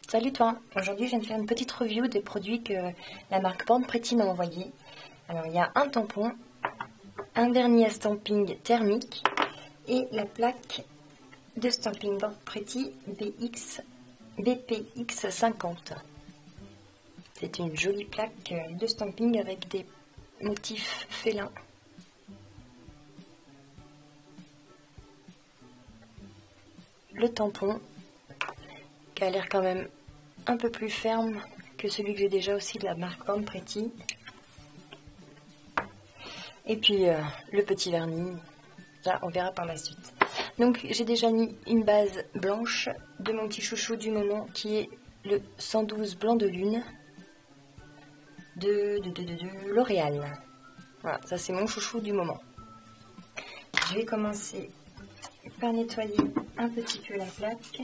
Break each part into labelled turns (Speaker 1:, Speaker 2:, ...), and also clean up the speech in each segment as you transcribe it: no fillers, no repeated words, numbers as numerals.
Speaker 1: Salut toi, aujourd'hui je viens de faire une petite review des produits que la marque Born Pretty m'a envoyé. Alors il y a un tampon, un vernis à stamping thermique et la plaque de stamping Born Pretty BPX 50. C'est une jolie plaque de stamping avec des motifs félins. Le tampon qui a l'air quand même un peu plus ferme que celui que j'ai déjà aussi de la marque Born Pretty. Et puis le petit vernis, ça on verra par la suite. Donc j'ai déjà mis une base blanche de mon petit chouchou du moment qui est le 112 blanc de lune de L'Oréal. Voilà, ça c'est mon chouchou du moment. Je vais commencer par nettoyer un petit peu la plaque.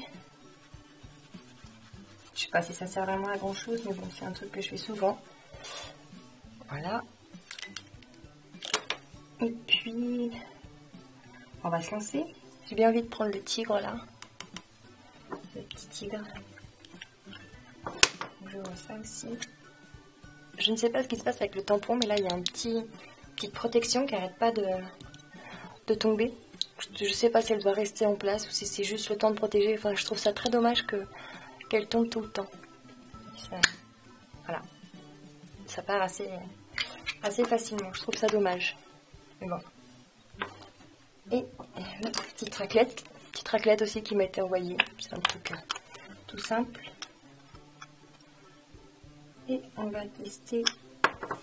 Speaker 1: Je sais pas si ça sert vraiment à grand chose, mais bon, c'est un truc que je fais souvent. Voilà. Et puis, on va se lancer. J'ai bien envie de prendre le tigre là. Le petit tigre. Je vois ça aussi. Je ne sais pas ce qui se passe avec le tampon, mais là il y a une petite protection qui n'arrête pas de tomber. Je ne sais pas si elle doit rester en place ou si c'est juste le temps de protéger. Enfin, je trouve ça très dommage qu'elle tombe tout le temps. Voilà. Ça part assez facilement. Je trouve ça dommage. Mais bon. Et notre petite raclette aussi qui m'a été envoyée. C'est un truc tout simple. Et on va tester. Voilà.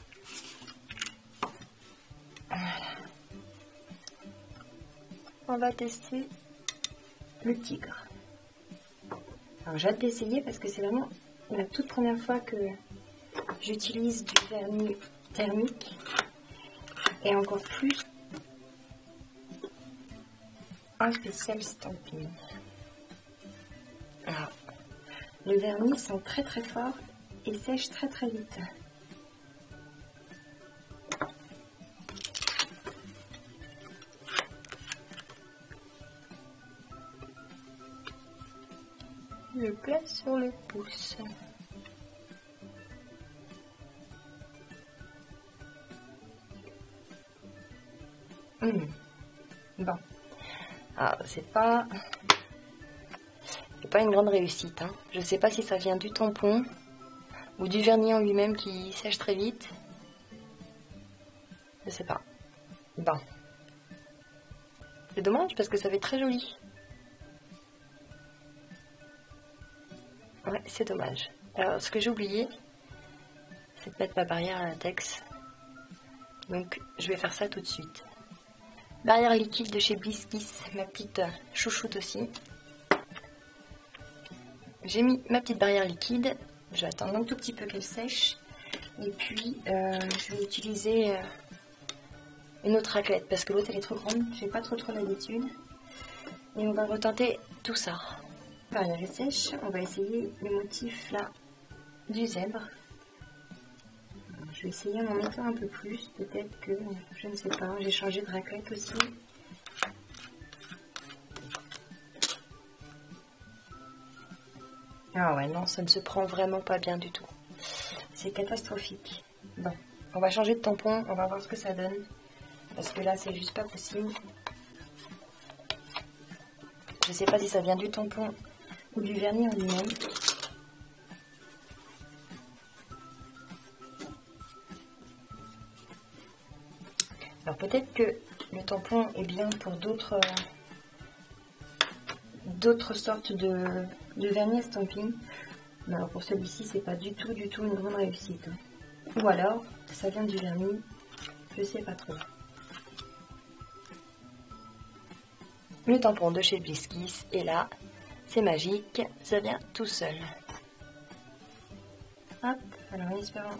Speaker 1: On va tester le tigre. Alors j'ai hâte d'essayer parce que c'est vraiment la toute première fois que j'utilise du vernis thermique et encore plus un spécial stamping. Alors, le vernis sent très très fort et sèche très très vite. Je place sur le pouce. Bon. Alors, c'est pas une grande réussite. Hein. Je sais pas si ça vient du tampon ou du vernis en lui-même qui sèche très vite. Je sais pas. Bon. C'est dommage parce que ça fait très joli. Ouais, c'est dommage. Alors, ce que j'ai oublié, c'est de mettre ma barrière à latex. Donc, je vais faire ça tout de suite. Barrière liquide de chez Bliss-Kiss, ma petite chouchoute aussi. J'ai mis ma petite barrière liquide. Je vais attendre un tout petit peu qu'elle sèche. Et puis, je vais utiliser une autre raclette parce que l'autre elle est trop grande. J'ai pas trop l'habitude. Et on va retenter tout ça. Barrière est sèche. On va essayer les motifs là du zèbre. Je vais essayer en mettant un peu plus. Peut-être que, je ne sais pas, j'ai changé de raclette aussi. Ah ouais, non, ça ne se prend vraiment pas bien du tout. C'est catastrophique. Bon, on va changer de tampon, on va voir ce que ça donne. Parce que là, c'est juste pas possible. Je sais pas si ça vient du tampon ou du vernis en lui-même. Alors peut-être que le tampon est bien pour d'autres sortes de vernis à stamping. Mais alors pour celui-ci, c'est pas du tout une grande réussite. Ou alors, ça vient du vernis, je sais pas trop. Le tampon de chez Bliss-Kiss est là, c'est magique, ça vient tout seul. Hop, alors en espérant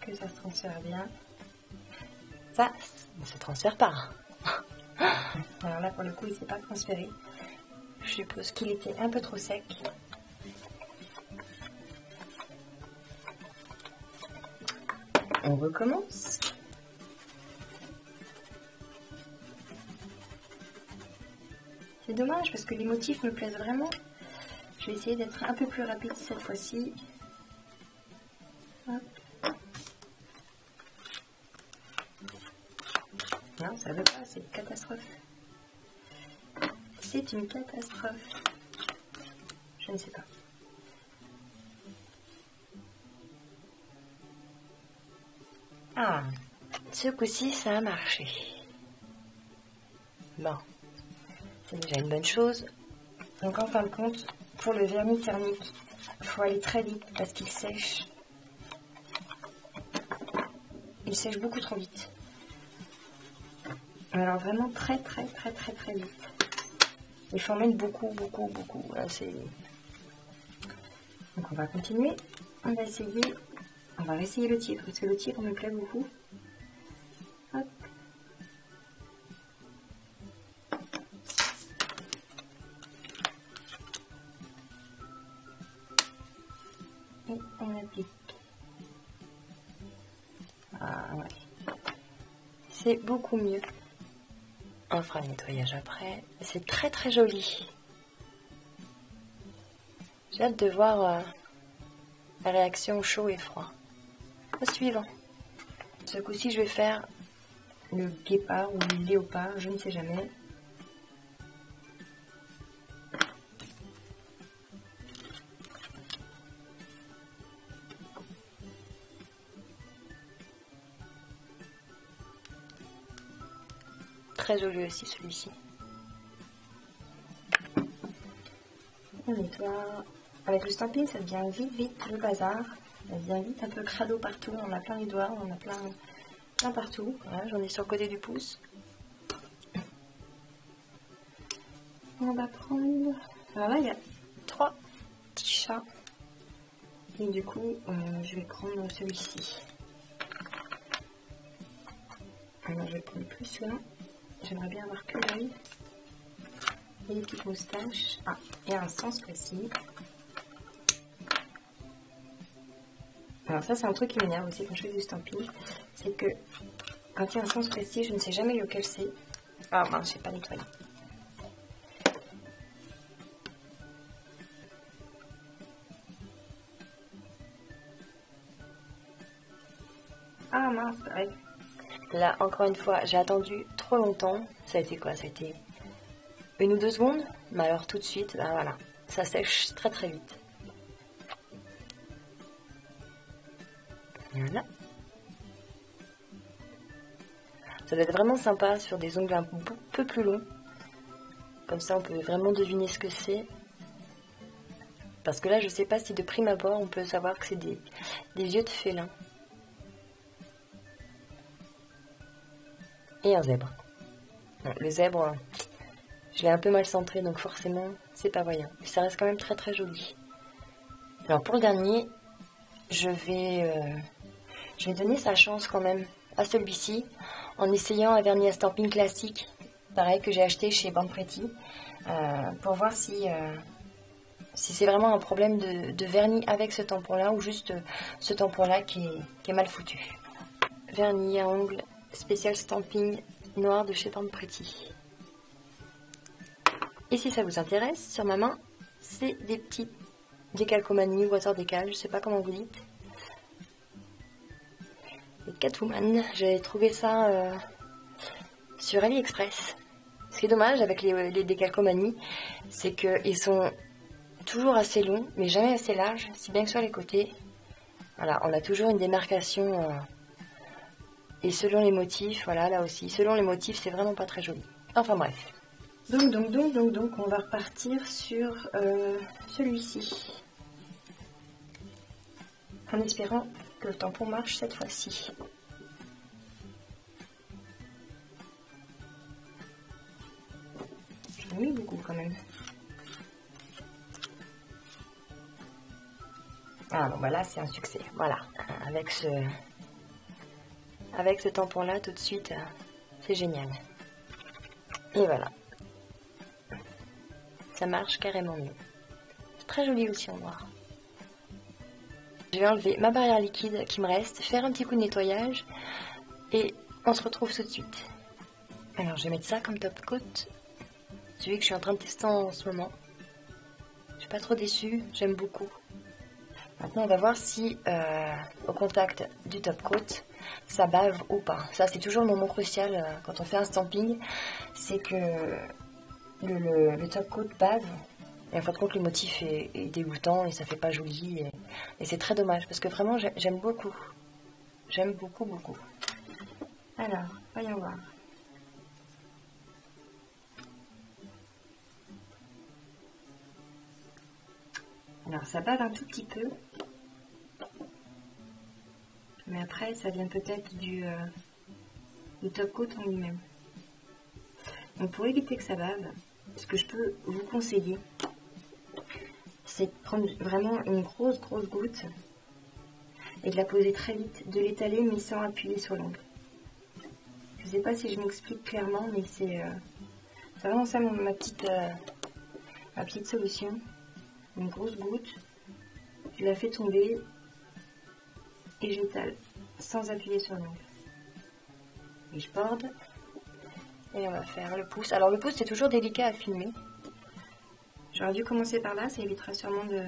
Speaker 1: que ça se transfère bien. Ça ne se transfère pas. Alors là pour le coup il ne s'est pas transféré. Je suppose qu'il était un peu trop sec. On recommence. C'est dommage parce que les motifs me plaisent vraiment. Je vais essayer d'être un peu plus rapide cette fois-ci. Non, ça ne veut pas, c'est une catastrophe. C'est une catastrophe. Je ne sais pas. Ah, ce coup-ci, ça a marché. Bon, c'est déjà une bonne chose. Donc en fin de compte, pour le vernis thermique, il faut aller très vite parce qu'il sèche. Il sèche beaucoup trop vite. Alors vraiment très vite. Il faut en mettre beaucoup. Là, c'est... Donc on va continuer. On va essayer le tigre parce que le tigre me plaît beaucoup. Hop. Et on applique. Ah ouais. C'est beaucoup mieux. On fera le nettoyage après. C'est très joli. J'ai hâte de voir la réaction chaud et froid. Au suivant. Ce coup-ci, je vais faire le guépard ou le léopard, je ne sais jamais. Très joli aussi celui-ci. On nettoie. Avec le stamping, ça devient vite le bazar. Ça devient vite un peu crado partout. On a plein les doigts, on a plein partout. Voilà, j'en ai sur le côté du pouce. On va prendre... Alors là, il y a 3 petits chats. Et du coup, je vais prendre celui-ci. Alors, je vais prendre plus là. J'aimerais bien avoir que l'œil. Et les petites moustaches. Ah, et un sens précis. Alors ça, c'est un truc qui m'énerve aussi quand je fais du stamping. C'est que quand il y a un sens précis, je ne sais jamais lequel c'est. Ah mince, je sais pas nettoyer. Ah mince, ouais. Là, encore une fois, j'ai attendu trop longtemps. Ça a été quoi? Ça a été 1 ou 2 secondes. Mais alors tout de suite, ben voilà, ça sèche très vite. Voilà. Ça doit être vraiment sympa sur des ongles un peu plus longs. Comme ça, on peut vraiment deviner ce que c'est. Parce que là, je sais pas si de prime abord, on peut savoir que c'est des yeux de félin. Et un zèbre. Bon, le zèbre, je l'ai un peu mal centré, donc forcément, c'est pas voyant. Mais ça reste quand même très joli. Alors pour le dernier, je vais donner sa chance quand même à celui-ci en essayant un vernis à stamping classique, pareil que j'ai acheté chez Banpretti, pour voir si c'est vraiment un problème de vernis avec ce tampon-là ou juste ce tampon-là qui est mal foutu. Vernis à ongles spécial stamping noir de chez Banpretti. Et si ça vous intéresse, sur ma main, c'est des petits décalcomanie, water décal, je sais pas comment vous dites. Catwoman, j'avais trouvé ça sur AliExpress. Ce qui est dommage avec les décalcomanies, c'est qu'ils sont toujours assez longs, mais jamais assez larges, si bien que sur les côtés. Voilà, on a toujours une démarcation. Et selon les motifs, voilà, là aussi, selon les motifs, c'est vraiment pas très joli. Enfin bref. Donc, on va repartir sur celui-ci. En espérant que le tampon marche cette fois-ci. J'en ai mis beaucoup quand même. Ah bon bah là c'est un succès, voilà. Avec ce tampon là tout de suite, c'est génial. Et voilà. Ça marche carrément mieux. C'est très joli aussi en noir. Je vais enlever ma barrière liquide qui me reste, faire un petit coup de nettoyage et on se retrouve tout de suite. Alors je vais mettre ça comme top coat, celui que je suis en train de tester en ce moment. Je suis pas trop déçue, j'aime beaucoup. Maintenant, on va voir si au contact du top coat, ça bave ou pas. Ça, c'est toujours le moment crucial quand on fait un stamping, c'est que le top coat bave. Et en fin de compte, le motif est dégoûtant et ça fait pas joli. Et c'est très dommage parce que vraiment, j'aime beaucoup. J'aime beaucoup, beaucoup. Alors, voyons voir. Alors, ça bave un tout petit peu. Mais après, ça vient peut-être du top coat en lui-même. Donc, pour éviter que ça bave, ce que je peux vous conseiller, c'est de prendre vraiment une grosse goutte et de la poser très vite, de l'étaler mais sans appuyer sur l'ongle. Je ne sais pas si je m'explique clairement, mais c'est vraiment ça ma petite solution. Une grosse goutte, je la fais tomber et j'étale sans appuyer sur l'ongle. Et je borde et on va faire le pouce. Alors le pouce c'est toujours délicat à filmer. J'aurais dû commencer par là, ça évitera sûrement de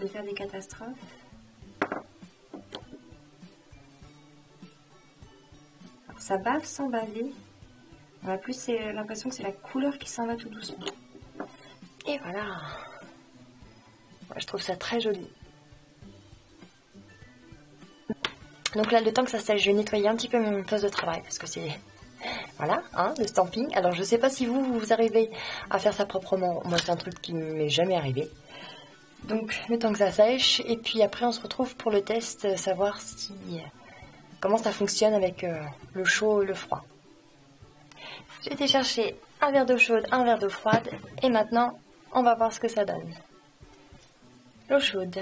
Speaker 1: faire des catastrophes. Alors, ça bave sans baver. On a plus l'impression que c'est la couleur qui s'en va tout doucement. Et voilà. Moi, je trouve ça très joli. Donc là, le temps que ça sèche, je vais nettoyer un petit peu mon poste de travail parce que c'est... Voilà, hein, le stamping. Alors, je sais pas si vous arrivez à faire ça proprement. Moi, c'est un truc qui m'est jamais arrivé. Donc, le temps que ça sèche. Et puis après, on se retrouve pour le test, savoir comment ça fonctionne avec le chaud et le froid. J'ai été chercher un verre d'eau chaude, un verre d'eau froide. Et maintenant, on va voir ce que ça donne. L'eau chaude.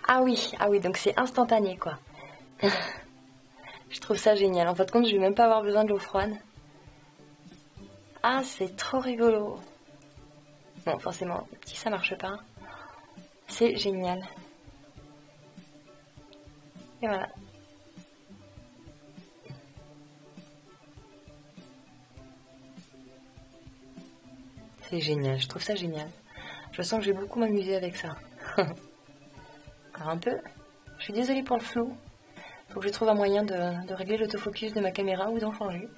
Speaker 1: Ah oui, donc c'est instantané, quoi. Je trouve ça génial. En fin de compte, je vais même pas avoir besoin de l'eau froide. Ah, c'est trop rigolo. Bon, forcément, si ça marche pas, c'est génial. Et voilà. C'est génial, je trouve ça génial. Je sens que j'ai beaucoup m'amuser avec ça. Encore un peu. Je suis désolée pour le flou. Faut que je trouve un moyen de régler l'autofocus de ma caméra ou d'en changer.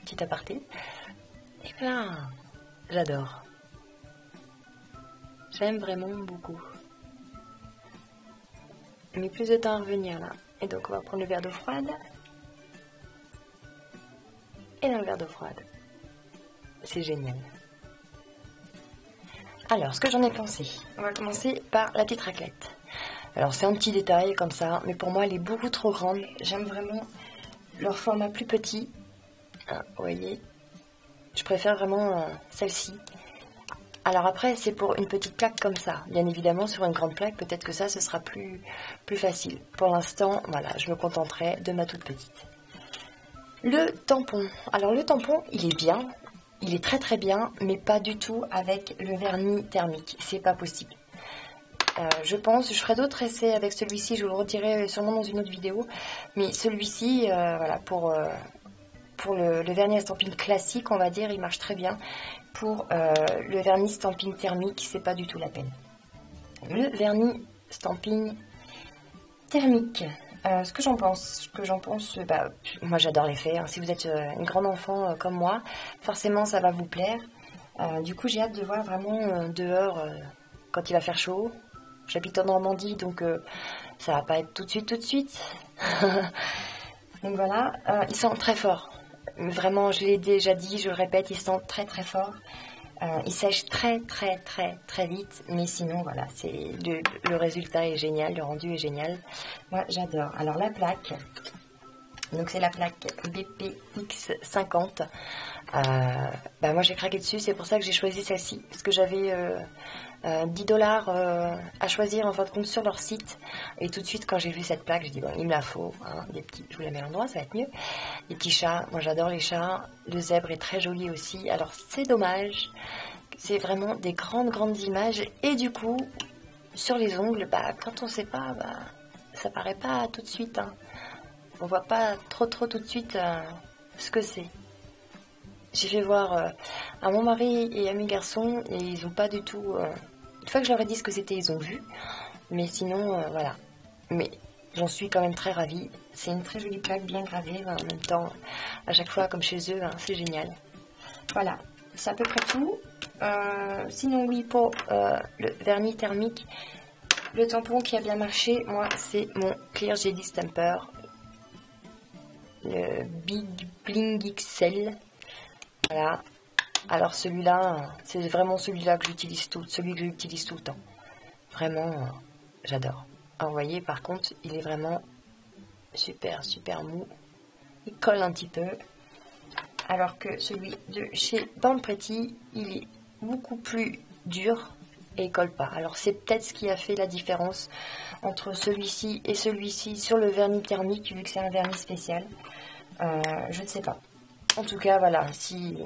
Speaker 1: Petit aparté. Et voilà. J'adore. J'aime vraiment beaucoup. J'ai mis plus de temps à revenir là. Et donc on va prendre le verre d'eau froide. Et dans le verre d'eau froide. C'est génial. Alors, ce que j'en ai pensé. On va commencer par la petite raclette. Alors, c'est un petit détail comme ça, mais pour moi, elle est beaucoup trop grande. J'aime vraiment leur format plus petit. Ah, vous voyez, je préfère vraiment celle-ci. Alors après, c'est pour une petite plaque comme ça. Bien évidemment, sur une grande plaque, peut-être que ça, ce sera plus facile. Pour l'instant, voilà, je me contenterai de ma toute petite. Le tampon. Alors, le tampon, il est bien. Il est très très bien, mais pas du tout avec le vernis thermique. C'est pas possible. Je pense, je ferai d'autres essais avec celui-ci. Je vous le redirai sûrement dans une autre vidéo. Mais celui-ci, voilà, pour le vernis à stamping classique, on va dire, il marche très bien. Pour le vernis stamping thermique, c'est pas du tout la peine. Le vernis stamping thermique. Ce que j'en pense, moi j'adore l'effet. Hein. Si vous êtes une grande enfant comme moi, forcément ça va vous plaire. Du coup, j'ai hâte de voir vraiment dehors quand il va faire chaud. J'habite en Normandie, donc ça va pas être tout de suite. Donc voilà, ils sont très forts. Vraiment, je l'ai déjà dit, je le répète, ils sont très très forts. Ils sèchent très vite, mais sinon voilà, le résultat est génial, le rendu est génial. Moi j'adore. Alors la plaque, donc c'est la plaque BPX50. Moi j'ai craqué dessus, c'est pour ça que j'ai choisi celle-ci, parce que j'avais $10 à choisir en fin de compte sur leur site, et tout de suite quand j'ai vu cette plaque, j'ai dit bon, il me la faut, hein, des petits, je vous la mets à l'endroit, ça va être mieux. Les petits chats, moi j'adore les chats, le zèbre est très joli aussi, alors c'est dommage, c'est vraiment des grandes images, et du coup sur les ongles, quand on sait pas, ça paraît pas tout de suite, hein. On voit pas trop tout de suite ce que c'est. J'ai fait voir à mon mari et à mes garçons et ils n'ont pas du tout... Une fois que je leur ai dit ce que c'était, ils ont vu. Mais sinon, voilà. Mais j'en suis quand même très ravie. C'est une très jolie plaque, bien gravée. En même temps, à chaque fois, comme chez eux, hein, c'est génial. Voilà, c'est à peu près tout. Sinon, oui, pour le vernis thermique, le tampon qui a bien marché, moi, c'est mon Clear Jelly Stamper. Le Big Bling XL. Voilà. Alors celui-là, c'est vraiment celui-là que j'utilise tout le temps. Vraiment, j'adore. Alors, vous voyez, par contre, il est vraiment super mou. Il colle un petit peu. Alors que celui de chez Born Pretty, il est beaucoup plus dur et il colle pas. Alors c'est peut-être ce qui a fait la différence entre celui-ci et celui-ci sur le vernis thermique, vu que c'est un vernis spécial. Je ne sais pas. En tout cas, voilà, si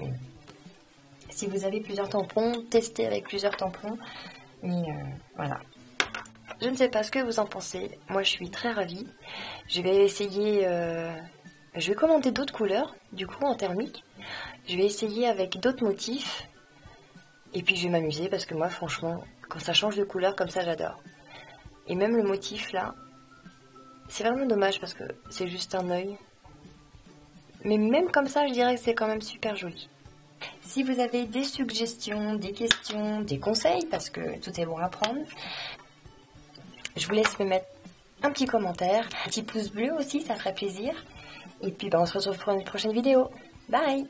Speaker 1: vous avez plusieurs tampons, testez avec plusieurs tampons. Mais voilà. Je ne sais pas ce que vous en pensez. Moi, je suis très ravie. Je vais essayer... je vais commander d'autres couleurs, du coup, en thermique. Je vais essayer avec d'autres motifs. Et puis, je vais m'amuser parce que moi, franchement, quand ça change de couleur comme ça, j'adore. Et même le motif, là, c'est vraiment dommage parce que c'est juste un œil. Mais même comme ça, je dirais que c'est quand même super joli. Si vous avez des suggestions, des questions, des conseils, parce que tout est bon à prendre, je vous laisse me mettre un petit commentaire, un petit pouce bleu aussi, ça ferait plaisir. Et puis on se retrouve pour une prochaine vidéo. Bye!